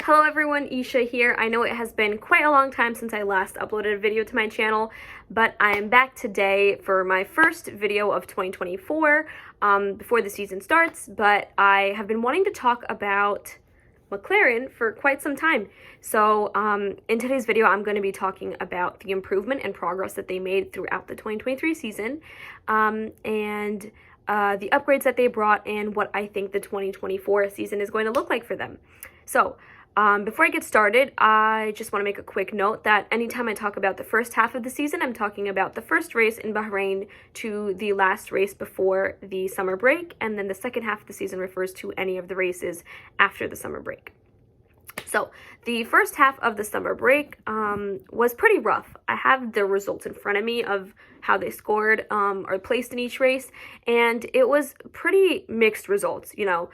Hello everyone, Isha here. I know it has been quite a long time since I last uploaded a video to my channel, but I am back today for my first video of 2024 before the season starts, but I have been wanting to talk about McLaren for quite some time. So in today's video, I'm going to be talking about the improvement and progress that they made throughout the 2023 season and the upgrades that they brought and what I think the 2024 season is going to look like for them. So before I get started, I just want to make a quick note that anytime I talk about the first half of the season, I'm talking about the first race in Bahrain to the last race before the summer break, and then the second half of the season refers to any of the races after the summer break. So the first half of the summer break was pretty rough. I have the results in front of me of how they scored or placed in each race, and it was pretty mixed results. You know,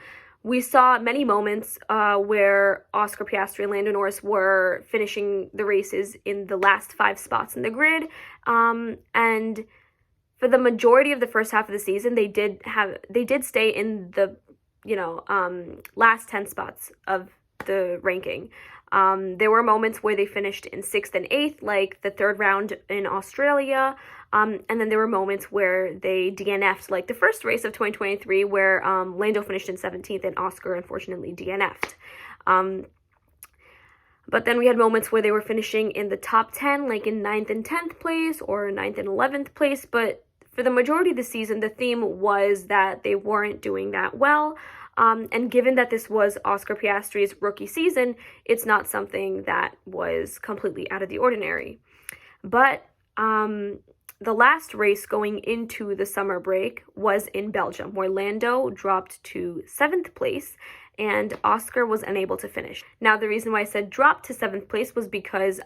we saw many moments where Oscar Piastri and Lando Norris were finishing the races in the last 5 spots in the grid, and for the majority of the first half of the season, they did stay in the last 10 spots of the ranking. There were moments where they finished in 6th and 8th, like the 3rd round in Australia, and then there were moments where they DNF'd, like the first race of 2023, where Lando finished in 17th and Oscar unfortunately DNF'd. But then we had moments where they were finishing in the top 10, like in 9th and 10th place or 9th and 11th place, but for the majority of the season, the theme was that they weren't doing that well. And given that this was Oscar Piastri's rookie season, it's not something that was completely out of the ordinary. But the last race going into the summer break was in Belgium, where Lando dropped to 7th place and Oscar was unable to finish. Now, the reason why I said dropped to 7th place was because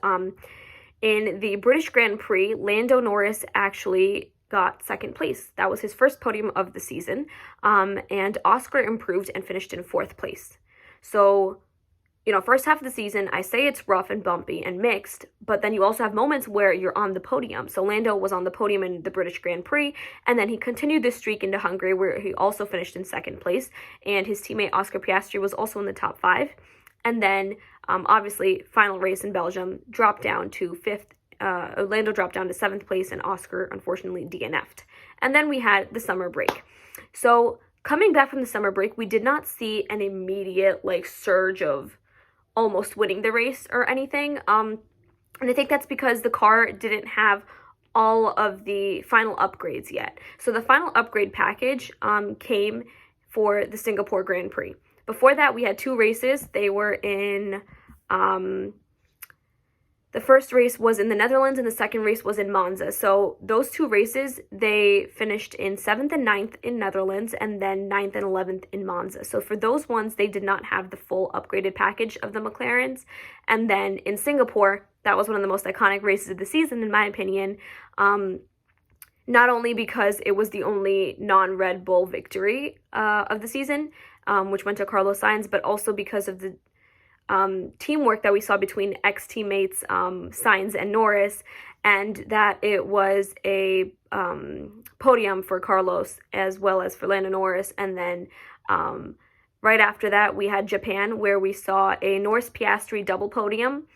in the British Grand Prix, Lando Norris actually got 2nd place. That was his first podium of the season, and Oscar improved and finished in 4th place. So, first half of the season, I say it's rough and bumpy and mixed, but then you also have moments where you're on the podium. So Lando was on the podium in the British Grand Prix, and then he continued this streak into Hungary, where he also finished in 2nd place, and his teammate Oscar Piastri was also in the top 5. And then, obviously, final race in Belgium, dropped down to 5th. Lando dropped down to 7th place and Oscar unfortunately DNF'd. And then we had the summer break. So coming back from the summer break, we did not see an immediate surge of almost winning the race or anything. And I think that's because the car didn't have all of the final upgrades yet. So the final upgrade package came for the Singapore Grand Prix. Before that, we had 2 races. They were in the first race was in the Netherlands and the second race was in Monza. So those 2 races, they finished in 7th and 9th in Netherlands and then 9th and 11th in Monza. So for those ones, they did not have the full upgraded package of the McLarens. And then in Singapore, that was one of the most iconic races of the season, in my opinion. Not only because it was the only non-Red Bull victory of the season, which went to Carlos Sainz, but also because of the teamwork that we saw between ex-teammates Sainz and Norris, and that it was a podium for Carlos as well as for Lando Norris. And then right after that, we had Japan, where we saw a Norris-Piastri double podium,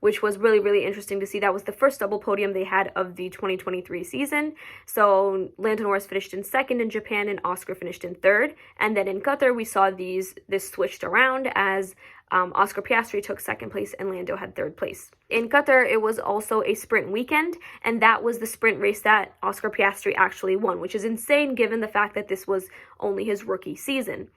which was really, really interesting to see. That was the first double podium they had of the 2023 season. So Lando Norris finished in 2nd in Japan and Oscar finished in 3rd. And then in Qatar, we saw this switched around as Oscar Piastri took 2nd place and Lando had 3rd place. In Qatar, it was also a sprint weekend, and that was the sprint race that Oscar Piastri actually won, which is insane given the fact that this was only his rookie season.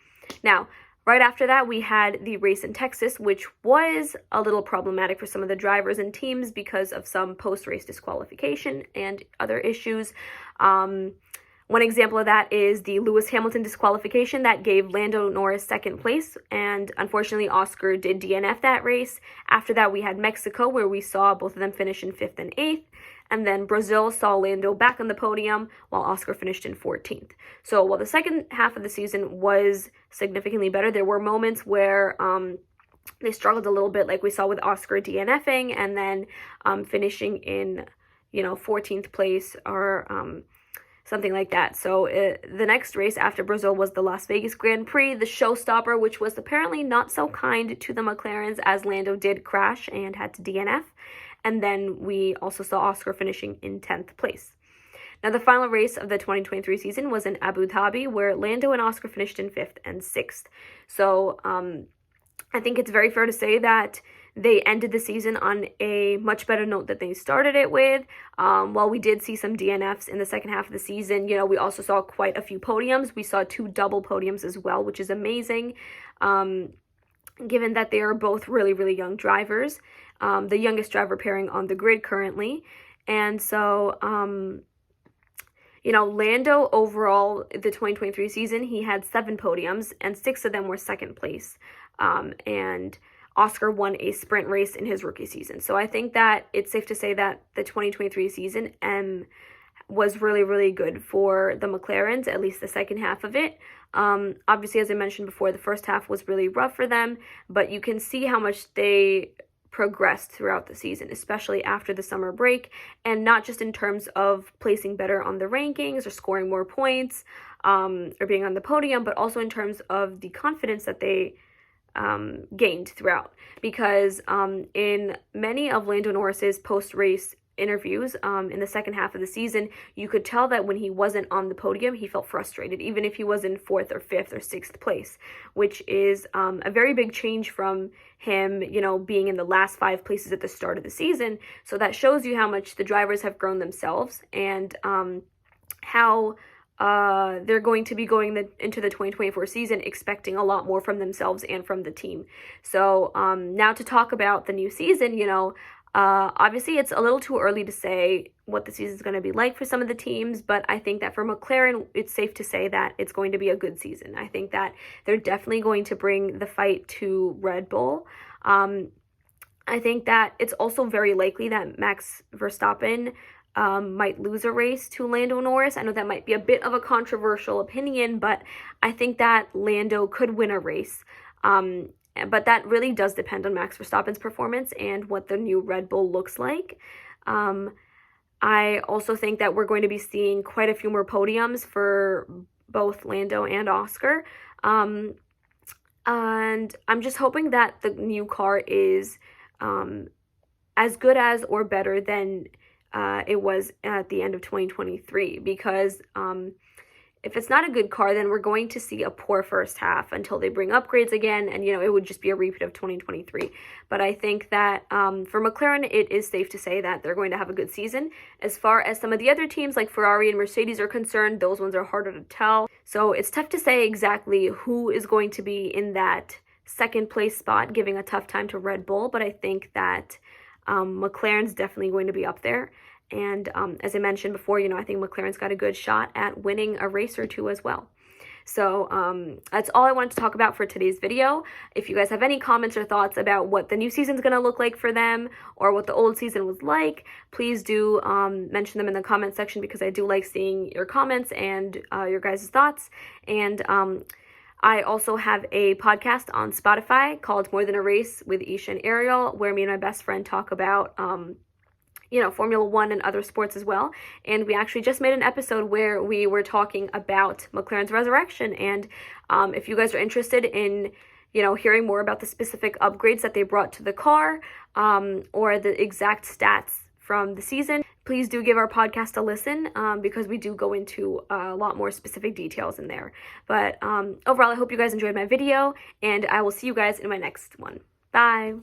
Now, right after that, we had the race in Texas, which was a little problematic for some of the drivers and teams because of some post-race disqualification and other issues. One example of that is the Lewis Hamilton disqualification that gave Lando Norris 2nd place, and unfortunately Oscar did DNF that race. After that, we had Mexico, where we saw both of them finish in 5th and 8th, and then Brazil saw Lando back on the podium while Oscar finished in 14th. So while the second half of the season was significantly better, there were moments where they struggled a little bit, like we saw with Oscar DNFing and then finishing in 14th place, or something like that. So the next race after Brazil was the Las Vegas Grand Prix, the showstopper, which was apparently not so kind to the McLarens, as Lando did crash and had to DNF. And then we also saw Oscar finishing in 10th place. Now, the final race of the 2023 season was in Abu Dhabi, where Lando and Oscar finished in 5th and 6th. So I think it's very fair to say that they ended the season on a much better note that they started it with. While we did see some DNFs in the second half of the season, we also saw quite a few podiums. We saw 2 double podiums as well, which is amazing, given that they are both really, really young drivers, the youngest driver pairing on the grid currently. And so, Lando overall, the 2023 season, he had 7 podiums, and 6 of them were second place. And Oscar won a sprint race in his rookie season. So I think that it's safe to say that the 2023 season was really, really good for the McLarens, at least the second half of it. Obviously, as I mentioned before, the first half was really rough for them, but you can see how much they progressed throughout the season, especially after the summer break, and not just in terms of placing better on the rankings or scoring more points or being on the podium, but also in terms of the confidence that they gained throughout. Because in many of Lando Norris's post-race interviews in the second half of the season, you could tell that when he wasn't on the podium, he felt frustrated, even if he was in 4th or 5th or 6th place, which is a very big change from him, being in the last 5 places at the start of the season. So that shows you how much the drivers have grown themselves, and how they're going to be going into the 2024 season expecting a lot more from themselves and from the team. So now to talk about the new season, obviously it's a little too early to say what the season is going to be like for some of the teams, but I think that for McLaren, it's safe to say that it's going to be a good season. I think that they're definitely going to bring the fight to Red Bull. I think that it's also very likely that Max Verstappen might lose a race to Lando Norris. I know that might be a bit of a controversial opinion, but I think that Lando could win a race. But that really does depend on Max Verstappen's performance and what the new Red Bull looks like. I also think that we're going to be seeing quite a few more podiums for both Lando and Oscar. And I'm just hoping that the new car is as good as or better than it was at the end of 2023, because if it's not a good car, then we're going to see a poor first half until they bring upgrades again, and it would just be a repeat of 2023. But I think that for McLaren, it is safe to say that they're going to have a good season. As far as some of the other teams like Ferrari and Mercedes are concerned, those ones are harder to tell. So it's tough to say exactly who is going to be in that second place spot, giving a tough time to Red Bull, but I think that McLaren's definitely going to be up there. And as I mentioned before, I think McLaren's got a good shot at winning a race or 2 as well. So that's all I wanted to talk about for today's video. If you guys have any comments or thoughts about what the new season's going to look like for them, or what the old season was like, please do mention them in the comment section, because I do like seeing your comments and your guys' thoughts. And I also have a podcast on Spotify called More Than a Race with Isha and Ariel, where me and my best friend talk about Formula One and other sports as well. And we actually just made an episode where we were talking about McLaren's resurrection. And if you guys are interested in, hearing more about the specific upgrades that they brought to the car, or the exact stats from the season, please do give our podcast a listen, because we do go into a lot more specific details in there. But overall, I hope you guys enjoyed my video, and I will see you guys in my next one. Bye!